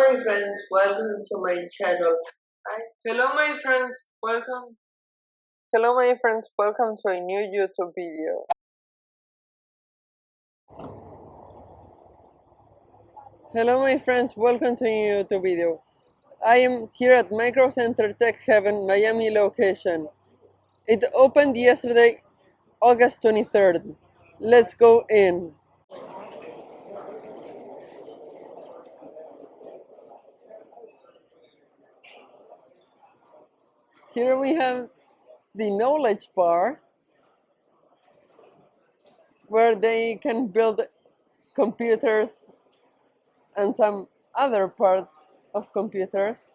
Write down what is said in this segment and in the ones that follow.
my friends, welcome to my channel. Hello my friends, welcome. Hello my friends, welcome to a new YouTube video. Hello my friends, welcome to a new YouTube video. I am here at Micro Center Tech Heaven, Miami location. It opened yesterday, August 23rd. Let's go in. Here we have the knowledge bar, where they can build computers and some other parts of computers.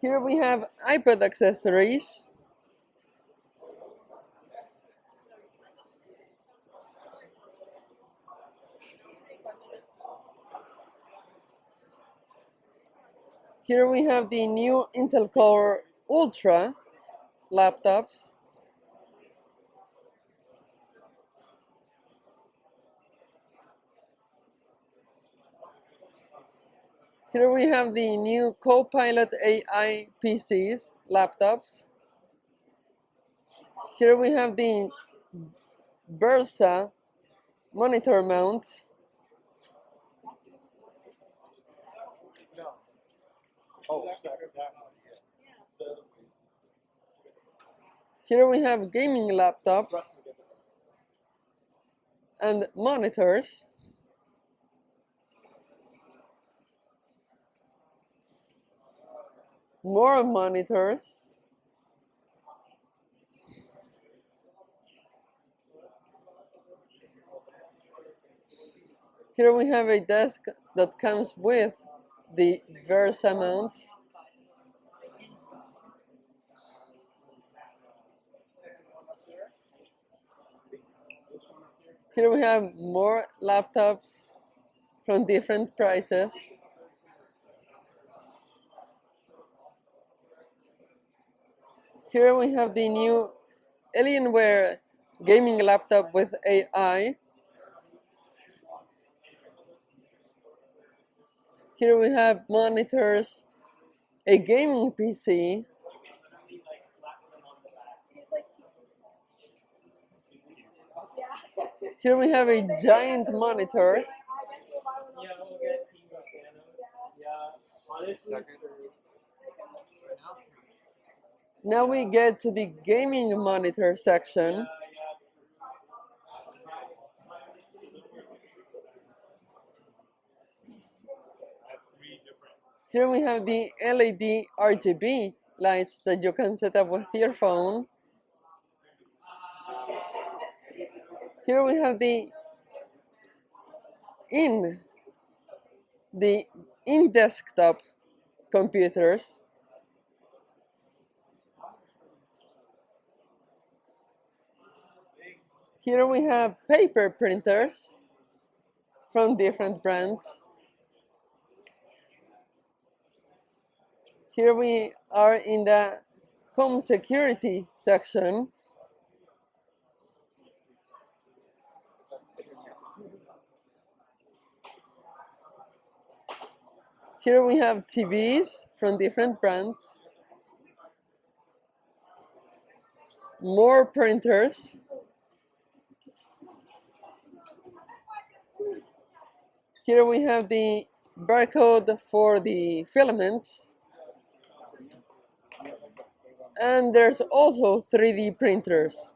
Here we have iPad accessories. Here we have the new Intel Core Ultra laptops. Here we have the new Copilot AI PCs, laptops. Here we have the Versa monitor mounts. Here we have gaming laptops and monitors. More monitors. Here we have a desk that comes with the Versa mount. Here we have more laptops from different prices. Here we have the new Alienware gaming laptop with AI. Here we have monitors, a gaming PC. Here we have a giant monitor. Now we get to the gaming monitor section. Here we have the LED RGB lights that you can set up with your phone. Here we have the in-desktop computers. Here we have paper printers from different brands. Here we are in the home security section. Here we have TVs from different brands. More printers. Here we have the barcode for the filaments. And there's also 3D printers.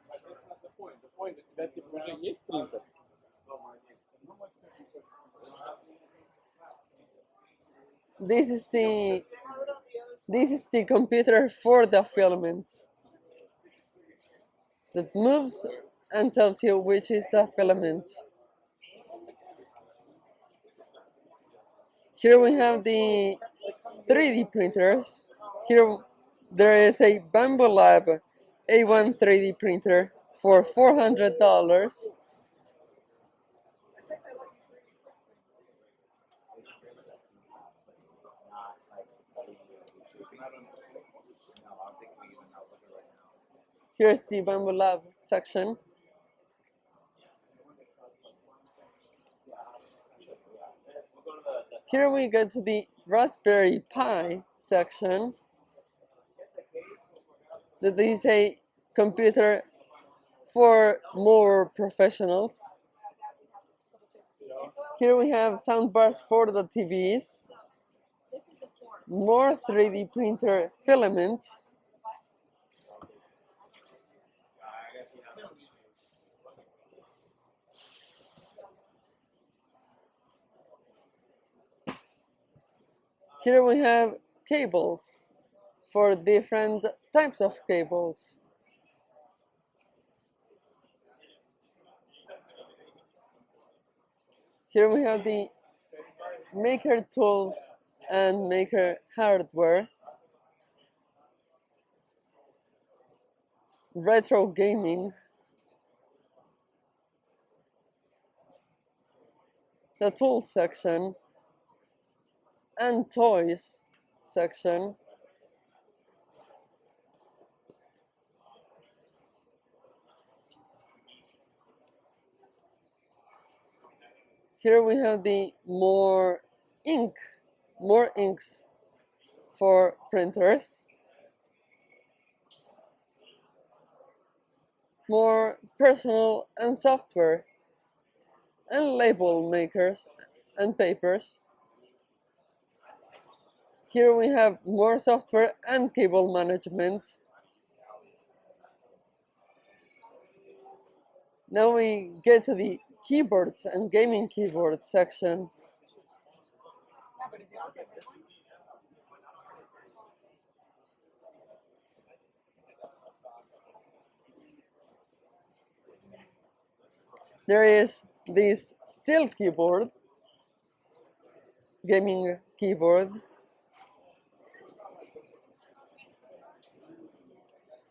This is the computer for the filaments that moves and tells you which is the filament. Here we have the 3D printers. Here there is a Bambu Lab A1 3D printer for $400. Here's the Bambu Lab section. Here we get to the Raspberry Pi section. That is a computer for more professionals. Here we have soundbars for the TVs, more 3D printer filament, here we have cables for different types of cables. Here we have the maker tools and maker hardware, retro gaming, the tools section, and toys section. Here we have the more inks for printers, more personal and software, and label makers and papers. Here we have more software and cable management. Now we get to the keyboards and gaming keyboards section. There is this steel keyboard, gaming keyboard,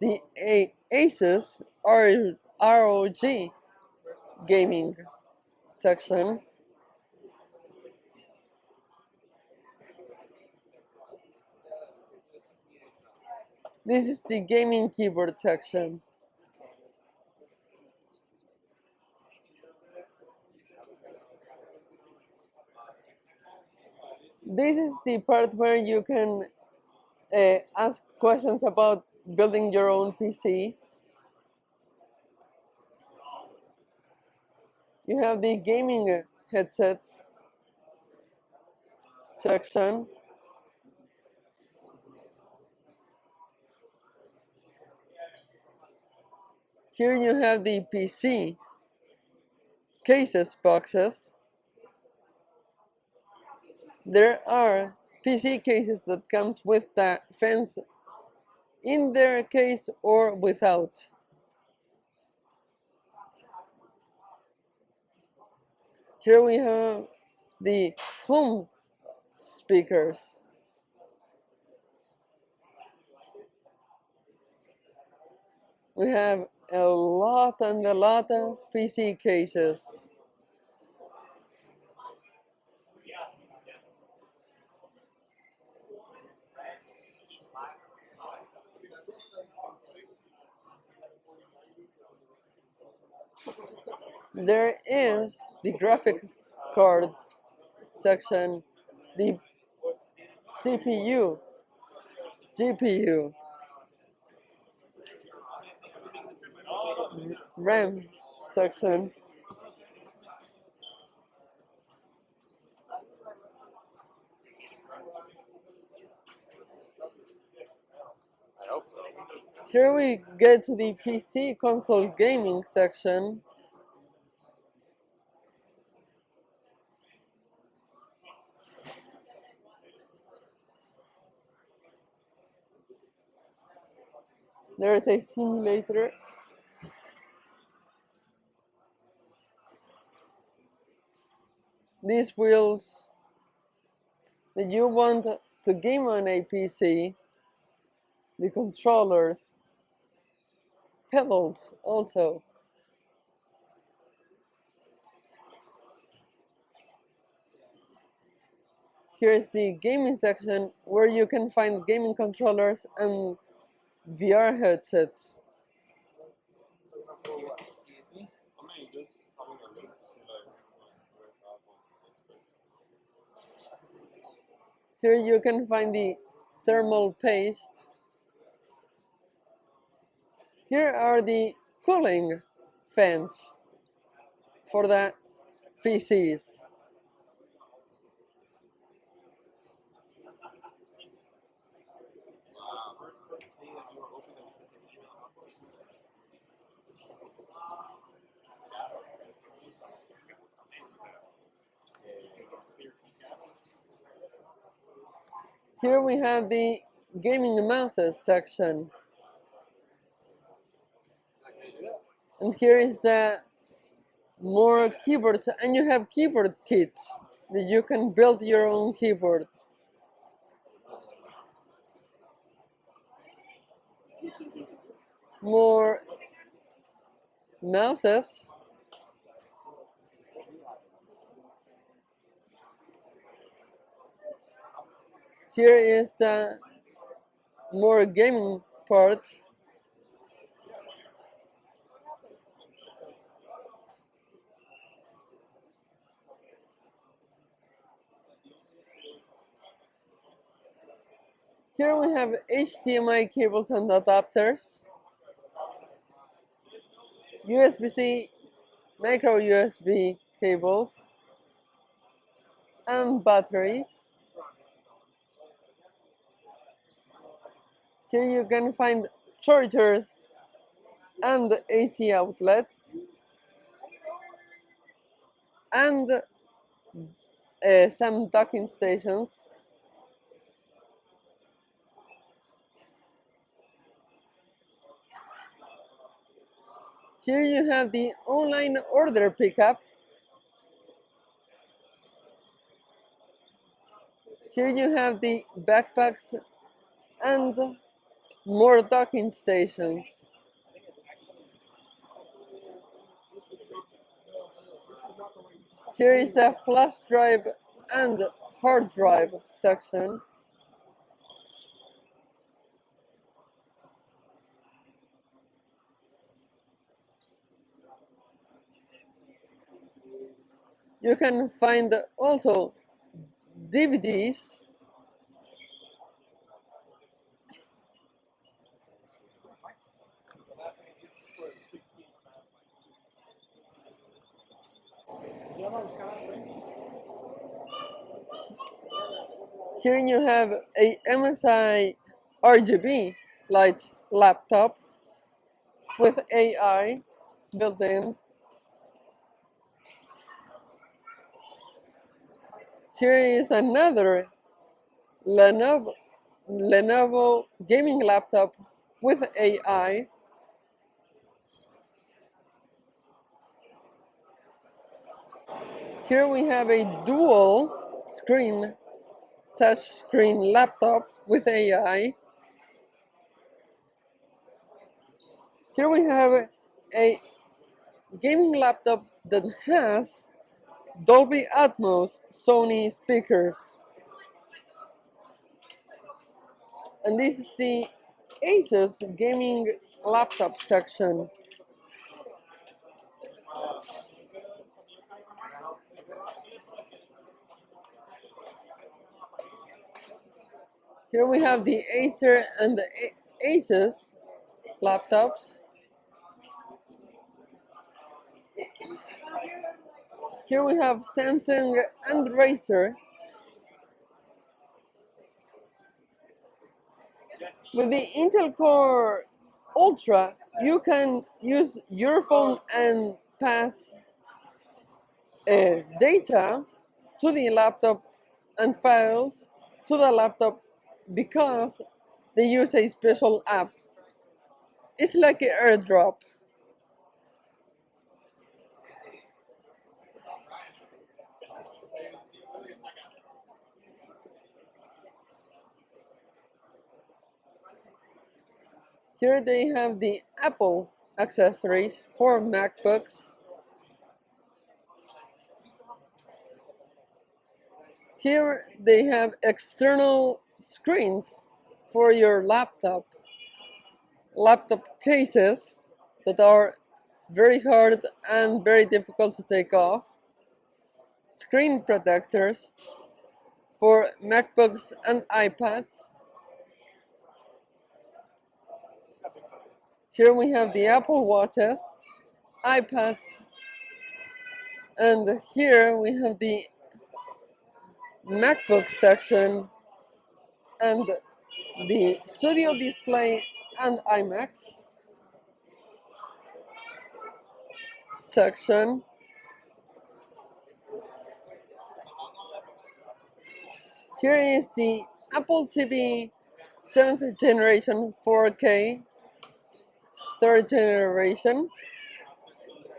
the Asus ROG gaming section, this is the gaming keyboard section. This is the part where you can ask questions about building your own PC. You have the gaming headsets section. Here you have the PC cases boxes. There are PC cases that comes with the fans in their case or without. Here we have the home speakers. We have a lot and a lot of PC cases. There is the graphics cards section, the CPU, GPU, RAM section. Here we get to the PC console gaming section. There is a simulator. These wheels that you want to game on a PC, the controllers, pedals also. Here's the gaming section where you can find gaming controllers and VR headsets. Excuse me. Here you can find the thermal paste. Here are the cooling fans for the PCs. Here we have the gaming mouses section. And here is the more keyboards, and you have keyboard kits that you can build your own keyboard. More mouses. Here is the more gaming part. Here we have HDMI cables and adapters, USB-C, micro USB cables, and batteries. Here you can find chargers and AC outlets, and some docking stations. Here you have the online order pickup. Here you have the backpacks and more docking stations. Here is the flash drive and hard drive section. You can find also DVDs. Here you have a MSI RGB light laptop with AI built in. Here is another Lenovo gaming laptop with AI. Here we have a dual screen touch screen laptop with AI. Here we have a gaming laptop that has Dolby Atmos Sony speakers. And this is the Asus gaming laptop section. Here we have the Acer and the Asus laptops. Here we have Samsung and Razer. With the Intel Core Ultra, you can use your phone and pass data to the laptop and files to the laptop because they use a special app. It's like an AirDrop. Here they have the Apple accessories for MacBooks. Here they have external screens for your laptop cases that are very hard and very difficult to take off, screen protectors, for MacBooks and iPads. Here we have the Apple Watches, iPads, and here we have the MacBook section and the Studio Display and iMacs section. Here is the Apple TV 7th generation 4K, 3rd generation,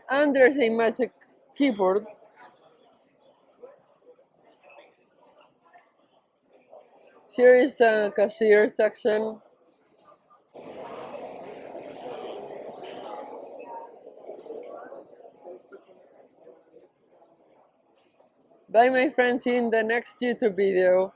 and there's a Magic Keyboard. Here is a cashier section. Bye my friends, see you in the next YouTube video.